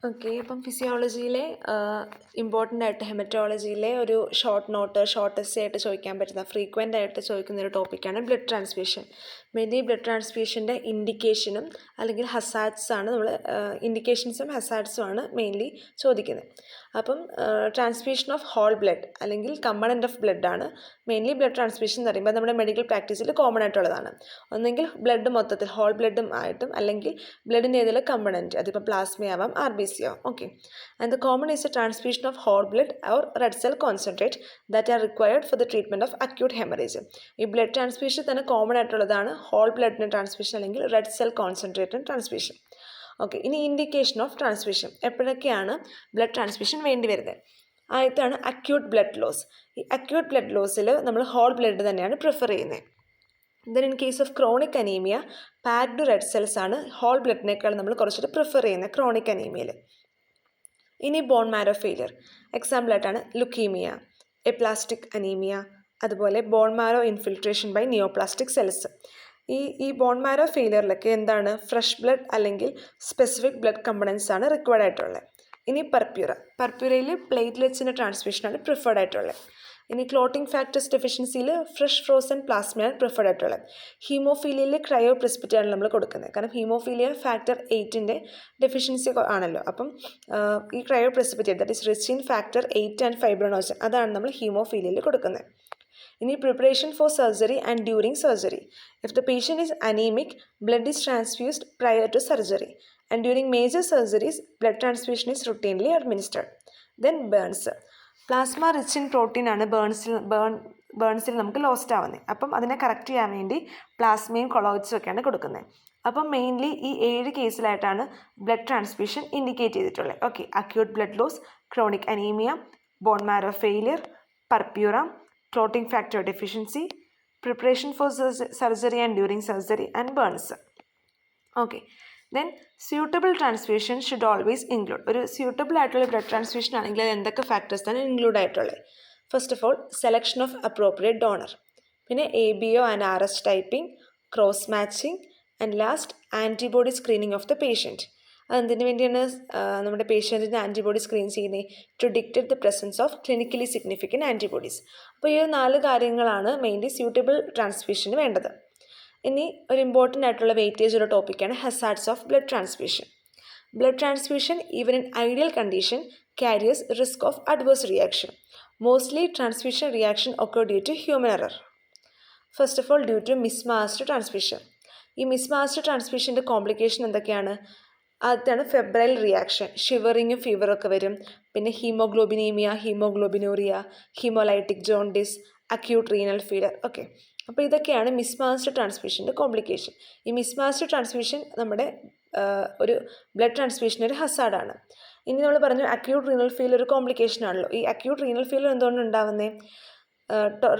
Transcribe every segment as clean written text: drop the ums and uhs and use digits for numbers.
Okay, ഇപ്പം ഫിസിയോളജിയിലെ important ആയിട്ട് ഹെമറ്റോളജിയിലെ ഒരു ഷോർട്ട് നോട്ട്, ഷോർട്ട് എസ്സേ ആയിട്ട് ചോദിക്കാൻ പറ്റുന്ന ഫ്രീക്വൻ്റ് ആയിട്ട് ചോദിക്കുന്ന ഒരു ടോപ്പിക്കാണ് ബ്ലഡ് ട്രാൻസ്ഫ്യൂഷൻ. മെയിൻലി ബ്ലഡ് ട്രാൻസ്ഫ്യൂഷൻ്റെ ഇൻഡിക്കേഷനും അല്ലെങ്കിൽ ഹസാർഡ്സ് ആണ് നമ്മൾ ഇൻഡിക്കേഷൻസും ഹസാർഡ്സും ആണ് മെയിൻലി ചോദിക്കുന്നത്. അപ്പം ട്രാൻസ്ഫ്യൂഷൻ ഓഫ് ഹോൾ ബ്ലഡ് അല്ലെങ്കിൽ കമ്പണൻ്റ് ഓഫ് ബ്ലഡ് ആണ് മെയിൻലി ബ്ലഡ് ട്രാൻസ്ഫ്യൂഷൻ എന്ന് പറയുമ്പോൾ നമ്മുടെ മെഡിക്കൽ പ്രാക്ടീസിൽ കോമൺ ആയിട്ടുള്ളതാണ്. ഒന്നെങ്കിൽ ബ്ലഡ് മൊത്തത്തിൽ ഹോൾ ബ്ലഡും ആയിട്ടും അല്ലെങ്കിൽ ബ്ലഡിൻ്റെ ഏതെങ്കിലും കമ്പണൻറ്റ്, അതിപ്പോൾ പ്ലാസ്മയാവാം, RBC ആവാം. Okay, and the common is a transfusion of whole blood or red cell concentrate that are required for the treatment of acute haemorrhage. ഈ ബ്ലഡ് ട്രാൻസ്ഫ്യൂഷൻ തന്നെ കോമൺ ആയിട്ടുള്ളതാണ് ഹോൾ ബ്ലഡിന് ട്രാൻസ്ഫ്യൂഷൻ അല്ലെങ്കിൽ റെഡ് സെൽ കോൺസെൻട്രേറ്റിന് transfusion. Okay, ഇനി indication of transfusion, എപ്പോഴൊക്കെയാണ് blood transfusion വേണ്ടി വരുന്നത്? ആദ്യത്താണ് അക്യൂട്ട് ബ്ലഡ് ലോസ്. ഈ അക്യൂട്ട് ബ്ലഡ് ലോസിൽ നമ്മൾ ഹോൾ ബ്ലഡ് തന്നെയാണ് പ്രിഫർ ചെയ്യുന്നത്. Then in case of chronic anaemia packed red cells ആണ് ഹോൾ ബ്ലഡിനേക്കാൾ നമ്മൾ കുറച്ചുകൂടി പ്രിഫർ ചെയ്യുന്നത് ക്രോണിക് അനീമിയയിൽ. ഇനി ബോൺ മാരോ ഫെയിലിയർ, എക്സാമ്പിളായിട്ടാണ് ലുക്കീമിയ, എപ്ലാസ്റ്റിക് അനീമിയ, അതുപോലെ bone marrow infiltration by neoplastic cells. ഈ ബോൺ മാരോ ഫെയിലിയറിലൊക്കെ എന്താണ് ഫ്രഷ് ബ്ലഡ് അല്ലെങ്കിൽ സ്പെസിഫിക് ബ്ലഡ് കമ്പണൻസ് ആണ് റിക്വയർഡ് ആയിട്ടുള്ളത്. ഇനി പർപ്യൂരയിൽ പ്ലേറ്റ്ലെറ്റ്സിൻ്റെ ട്രാൻസ്ഫ്യൂഷനാണ് പ്രിഫേർഡ് ആയിട്ടുള്ളത്. ഇനി ക്ലോട്ടിംഗ് ഫാക്ടേഴ്സ് ഡെഫിഷ്യൻസിയിൽ ഫ്രഷ് ഫ്രോസൺ പ്ലാസ്മയാണ് പ്രിഫേർഡ് ആയിട്ടുള്ളത്. ഹീമോഫീലിയയിൽ ക്രയോ പ്രിസിപ്പിറ്റാണ് നമ്മൾ കൊടുക്കുന്നത്, കാരണം ഹീമോഫീലിയ ഫാക്ടർ 8ൻ്റെ ഡെഫിഷ്യൻസി ആണല്ലോ. അപ്പം ഈ cryoprecipitate that is rich in factor 8 and fibrinogen, അതാണ് നമ്മൾ ഹീമോഫീലിയയിൽ കൊടുക്കുന്നത്. ഇനി preparation for surgery and during surgery. If the patient is anaemic, blood is transfused prior to surgery, and during major surgeries blood transfusion is routinely administered. Then burns, plasma rich in protein ആണ് ബേൺസിൽ നമുക്ക് lost ആവുന്നത്. അപ്പം അതിനെ correct ചെയ്യാൻ വേണ്ടി പ്ലാസ്മയും കൊളോയിഡ്സും ഒക്കെയാണ് കൊടുക്കുന്നത്. അപ്പം മെയിൻലി ഈ 7 കേസിലായിട്ടാണ് ബ്ലഡ് ട്രാൻസ്ഫ്യൂഷൻ ഇൻഡിക്കേറ്റ് ചെയ്തിട്ടുള്ളത്. Okay, acute blood loss, chronic anaemia, bone marrow failure, purpura, clotting factor deficiency, preparation for surgery and during surgery, and burns. Okay, then suitable transfusion should always include. ഒരു suitable ആയിട്ടുള്ള blood transfusion ആണെങ്കിൽ അത് എന്തൊക്കെ ഫാക്ടേഴ്സാണ് include ആയിട്ടുള്ളത്? First of all selection of appropriate donor, പിന്നെ ABO and RS typing, cross matching, and last antibody screening of the patient. അതെന്തിനു വേണ്ടിയാണ് നമ്മുടെ പേഷ്യൻറ്റിൻ്റെ ആൻറ്റിബോഡി സ്ക്രീൻ ചെയ്യുന്നത്? To detect the presence of clinically significant antibodies. അപ്പോൾ ഈ 4 കാര്യങ്ങളാണ് mainly suitable ട്രാൻസ്ഫ്യൂഷന് വേണ്ടത്. ഇനി ഒരു ഇമ്പോർട്ടൻ്റ് ആയിട്ടുള്ള വെയിറ്റേജ് ഉള്ള ടോപ്പിക്കാണ് hazards of blood transfusion. Blood transfusion even in ideal condition carries risk of adverse reaction. Mostly transfusion reaction occur due to human error. First of all, due to mismatched transfusion. ഈ mismatched ട്രാൻസ്ഫ്യൂഷൻ്റെ complication എന്തൊക്കെയാണ്? അതാണ് febrile reaction, ഷിവറിങ്ങും ഫീവറൊക്കെ വരും. പിന്നെ haemoglobinaemia, haemoglobinuria, haemolytic jaundice, acute renal failure. Okay, അപ്പോൾ ഇതൊക്കെയാണ് മിസ്മാച്ച്ഡ് ട്രാൻസ്ഫ്യൂഷൻ്റെ കോംപ്ലിക്കേഷൻ. ഈ മിസ്മാച്ച്ഡ് ട്രാൻസ്ഫ്യൂഷൻ നമ്മുടെ ഒരു ബ്ലഡ് ട്രാൻസ്ഫ്യൂഷൻ ഒരു ഹസാർഡാണ്. ഇനി നമ്മൾ പറഞ്ഞു അക്യൂട്ട് റീനൽ ഫെയിലിയർ ഒരു കോംപ്ലിക്കേഷൻ ആണല്ലോ. ഈ അക്യൂട്ട് റീനൽ ഫെയിലിയർ എന്തുകൊണ്ട് ഉണ്ടാവുന്നത്?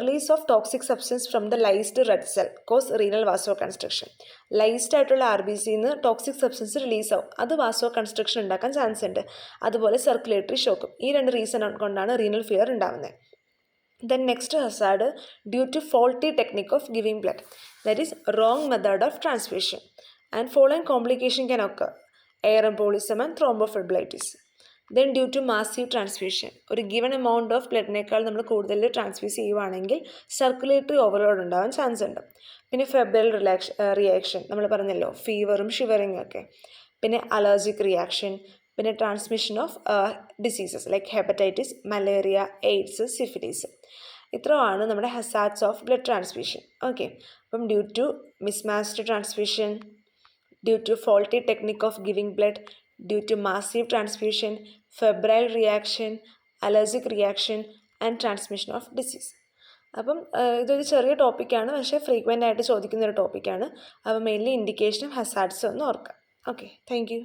Release of toxic substance from the lysed red cell cause renal vasoconstriction. Lysed ആയിട്ടുള്ള RBCന്ന് ടോക്സിക് സബ്സ്റ്റൻസ് റിലീസ് ആവും, അത് വാസോ കൺസ്ട്രക്ഷൻ ഉണ്ടാക്കാൻ ചാൻസ് ഉണ്ട്. അതുപോലെ സർക്കുലേറ്ററി ഷോക്കും. ഈ 2 റീസൺ കൊണ്ടാണ് റീനൽ ഫെയിലിയർ ഉണ്ടാവുന്നത്. Then next hazard due to faulty technique of giving blood, that is wrong method of transfusion, and following complication can occur: air embolism and thrombophlebitis. Then due to massive transfusion, ഒരു given amount of ബ്ലഡിനേക്കാൾ നമ്മൾ കൂടുതൽ transfuse ചെയ്യുവാണെങ്കിൽ circulatory overload ഉണ്ടാവാൻ chance ഉണ്ട്. പിന്നെ febrile reaction നമ്മൾ പറഞ്ഞല്ലോ, ഫീവറും ഷിവറിങ്ങും ഒക്കെ. പിന്നെ അലർജിക് റിയാക്ഷൻ, പിന്നെ transmission of diseases like hepatitis, malaria, AIDS, syphilis. ഇത്രയാണ് നമ്മുടെ hazards of blood transfusion. Okay, അപ്പം due to mismatched transfusion, due to faulty technique of giving blood, due to massive transfusion, febrile reaction, allergic reaction, and transmission of disease. അപ്പം ഇതൊരു ചെറിയ ടോപ്പിക്കാണ്, പക്ഷേ frequent ആയിട്ട് ചോദിക്കുന്ന ഒരു ടോപ്പിക്കാണ്. അപ്പോൾ മെയിൻലി ഇൻഡിക്കേഷനും ഹസാർഡ്സും ഒന്ന് ഓർക്കാം. Okay, thank you.